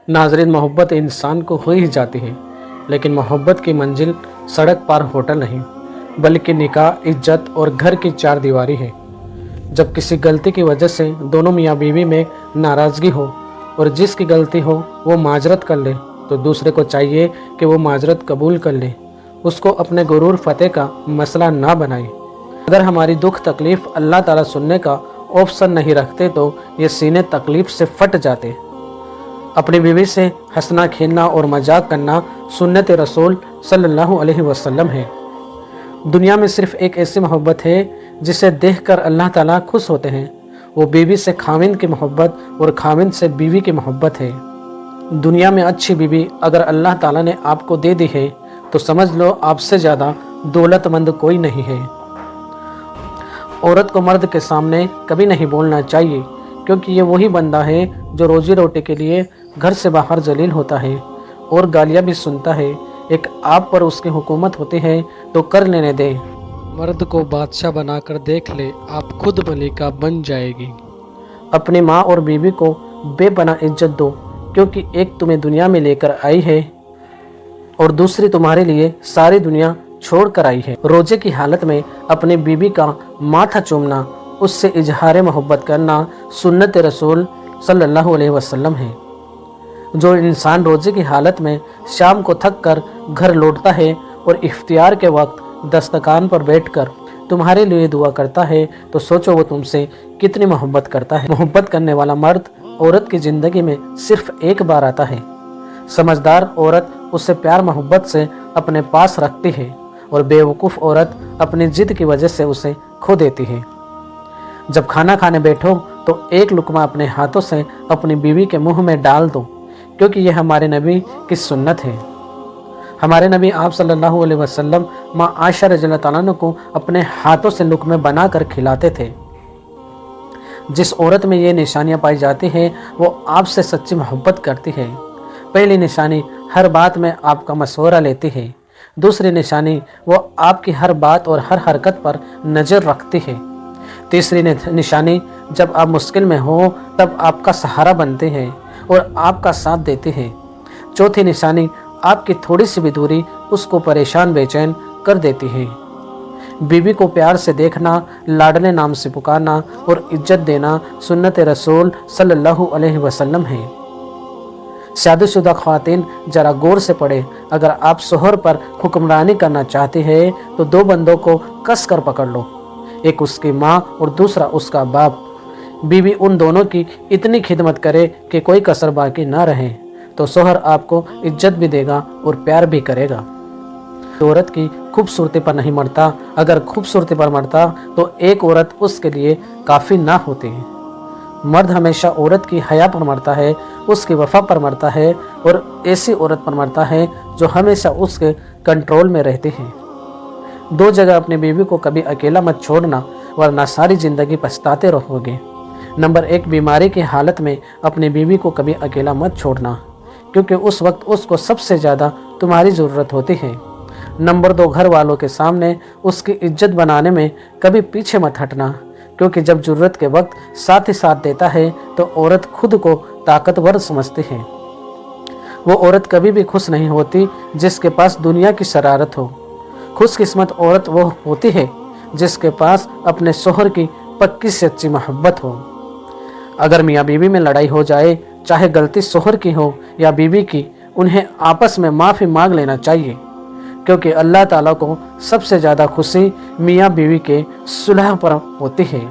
नाज़रीन, मोहब्बत इंसान को हो ही जाती है, लेकिन मोहब्बत की मंजिल सड़क पार होटल नहीं बल्कि निकाह, इज्जत और घर की चार दीवारी है। जब किसी गलती की वजह से दोनों मियाँ बीवी में नाराज़गी हो और जिसकी गलती हो वो माजरत कर ले, तो दूसरे को चाहिए कि वो माजरत कबूल कर ले, उसको अपने गुरूर फतेह का मसला ना बनाए। अगर हमारी दुख तकलीफ़ अल्लाह ताला सुनने का ऑप्शन नहीं रखते तो ये सीने तकलीफ़ से फट जाते। अपनी बीवी से हंसना, खेलना और मजाक करना सुन्नत रसूल सल्लल्लाहु अलैहि वसल्लम है। दुनिया में सिर्फ एक ऐसी मोहब्बत है जिसे देखकर अल्लाह ताला खुश होते हैं, वो बीवी से खाविंद की मोहब्बत और खाविंद से बीवी की मोहब्बत है। दुनिया में अच्छी बीवी अगर अल्लाह ताला ने आपको दे दी है तो समझ लो आपसे ज़्यादा दौलतमंद कोई नहीं है। औरत को मर्द के सामने कभी नहीं बोलना चाहिए, क्योंकि ये वही बंदा है जो रोजी रोटी के लिए घर से बाहर जलील होता है और गालियाँ भी सुनता है। एक आप पर उसकी हुकूमत होती है तो कर लेने दे। मर्द को बादशाह बनाकर देख ले, आप खुद मलिका बन जाएगी। अपनी माँ और बीवी को बेपनाह इज्जत दो, क्योंकि एक तुम्हें दुनिया में लेकर आई है और दूसरी तुम्हारे लिए सारी दुनिया छोड़ कर आई है। रोजे की हालत में अपनी बीवी का माथा चूमना, उससे इजहार मोहब्बत करना सुन्नत रसूल सल्लल्लाहु अलैहि वसल्लम है। जो इंसान रोजे की हालत में शाम को थक कर घर लौटता है और इफ्तियार के वक्त दस्तरखान पर बैठकर तुम्हारे लिए दुआ करता है, तो सोचो वो तुमसे कितनी मोहब्बत करता है। मोहब्बत करने वाला मर्द औरत की ज़िंदगी में सिर्फ एक बार आता है। समझदार औरत उसे प्यार मोहब्बत से अपने पास रखती है और बेवकूफ़ औरत अपनी जिद की वजह से उसे खो देती है। जब खाना खाने बैठो तो एक लुकमा अपने हाथों से अपनी बीवी के मुंह में डाल दो, क्योंकि यह हमारे नबी की सुन्नत है। हमारे नबी आप सल्लल्लाहु अलैहि वसल्लम माँ आयशा रज़ियल्लाहु तआला अन्हा को अपने हाथों से लुकमे बनाकर खिलाते थे। जिस औरत में ये निशानियाँ पाई जाती हैं वो आपसे सच्ची मोहब्बत करती है। पहली निशानी, हर बात में आपका मशवरा लेती है। दूसरी निशानी, वो आपकी हर बात और हर हरकत पर नज़र रखती है। तीसरी निशानी, जब आप मुश्किल में हो तब आपका सहारा बनते हैं और आपका साथ देते हैं। चौथी निशानी, आपकी थोड़ी सी भी दूरी उसको परेशान बेचैन कर देती है। बीवी को प्यार से देखना, लाडले नाम से पुकारना और इज्जत देना सुन्नत रसूल सल्लल्लाहु अलैहि वसल्लम है। शादीशुदा ख्वातीन जरा गौर से पढ़े, अगर आप शोहर पर हुक्मरानी करना चाहते हैं तो दो बंदों को कस कर पकड़ लो, एक उसकी माँ और दूसरा उसका बाप। बीवी उन दोनों की इतनी खिदमत करे कि कोई कसर बाकी ना रहे, तो शोहर आपको इज्जत भी देगा और प्यार भी करेगा। औरत की खूबसूरती पर नहीं मरता, अगर खूबसूरती पर मरता तो एक औरत उसके लिए काफ़ी ना होती। मर्द हमेशा औरत की हया पर मरता है, उसकी वफा पर मरता है और ऐसी औरत पर मरता है जो हमेशा उसके कंट्रोल में रहती है। दो जगह अपनी बीवी को कभी अकेला मत छोड़ना, वरना सारी ज़िंदगी पछताते रहोगे। नंबर 1, बीमारी की हालत में अपनी बीवी को कभी अकेला मत छोड़ना, क्योंकि उस वक्त उसको सबसे ज़्यादा तुम्हारी ज़रूरत होती है। नंबर 2, घर वालों के सामने उसकी इज्जत बनाने में कभी पीछे मत हटना, क्योंकि जब ज़रूरत के वक्त साथ ही साथ देता है तो औरत खुद को ताकतवर समझती है। वो औरत कभी भी खुश नहीं होती जिसके पास दुनिया की शरारत हो। खुशकिस्मत औरत वो होती है जिसके पास अपने शोहर की पक्की सच्ची मोहब्बत हो। अगर मियाँ बीवी में लड़ाई हो जाए, चाहे गलती शोहर की हो या बीवी की, उन्हें आपस में माफ़ी मांग लेना चाहिए, क्योंकि अल्लाह ताला को सबसे ज़्यादा खुशी मियाँ बीवी के सुलह पर होती है।